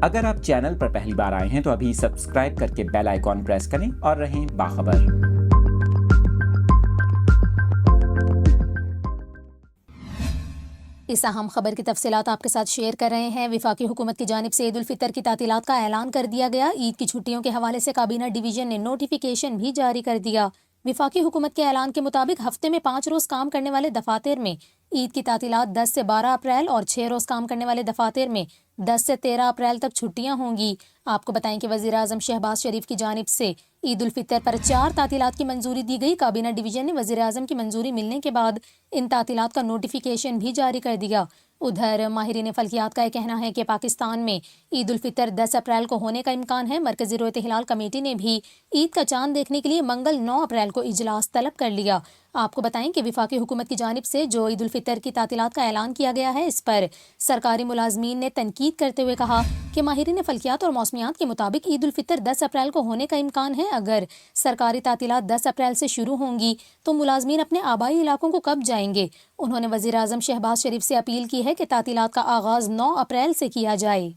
اگر آپ چینل پر پہلی بار آئے ہیں تو ابھی سبسکرائب کر کے بیل آئیکن پریس کریں اور رہیں باخبر۔ اس اہم خبر کی تفصیلات آپ کے ساتھ شیئر کر رہے ہیں۔ وفاقی حکومت کی جانب سے عید الفطر کی تعطیلات کا اعلان کر دیا گیا۔ عید کی چھٹیوں کے حوالے سے کابینہ ڈویژن نے نوٹیفیکیشن بھی جاری کر دیا۔ وفاقی حکومت کے اعلان کے مطابق ہفتے میں 5 روز کام کرنے والے دفاتر میں عید کی تعطیلات 10 سے 12 اپریل اور 6 روز کام کرنے والے دفاتر میں 10 سے 13 اپریل تک چھٹیاں ہوں گی۔ آپ کو بتائیں کہ وزیر اعظم شہباز شریف کی جانب سے عید الفطر پر 4 تعطیلات کی منظوری دی گئی۔ کابینہ ڈویژن نے وزیر اعظم کی منظوری ملنے کے بعد ان تعطیلات کا نوٹیفیکیشن بھی جاری کر دیا۔ ادھر ماہرین فلکیات کا یہ کہنا ہے کہ پاکستان میں عید الفطر 10 اپریل کو ہونے کا امکان ہے۔ مرکزی رویت ہلال کمیٹی نے بھی عید کا چاند دیکھنے کے لیے منگل 9 اپریل کو اجلاس طلب کر لیا۔ آپ کو بتائیں کہ وفاقی حکومت کی جانب سے جو عید الفطر کی تعطیلات کا اعلان کیا گیا ہے، اس پر سرکاری ملازمین نے تنقید کرتے ہوئے کہا کہ ماہرین فلکیات اور موسمیات کے مطابق عید الفطر 10 اپریل کو ہونے کا امکان ہے۔ اگر سرکاری تعطیلات 10 اپریل سے شروع ہوں گی تو ملازمین اپنے آبائی علاقوں کو کب جائیں گے؟ انہوں نے وزیر اعظم شہباز شریف سے اپیل کی ہے کہ تعطیلات کا آغاز 9 اپریل سے کیا جائے۔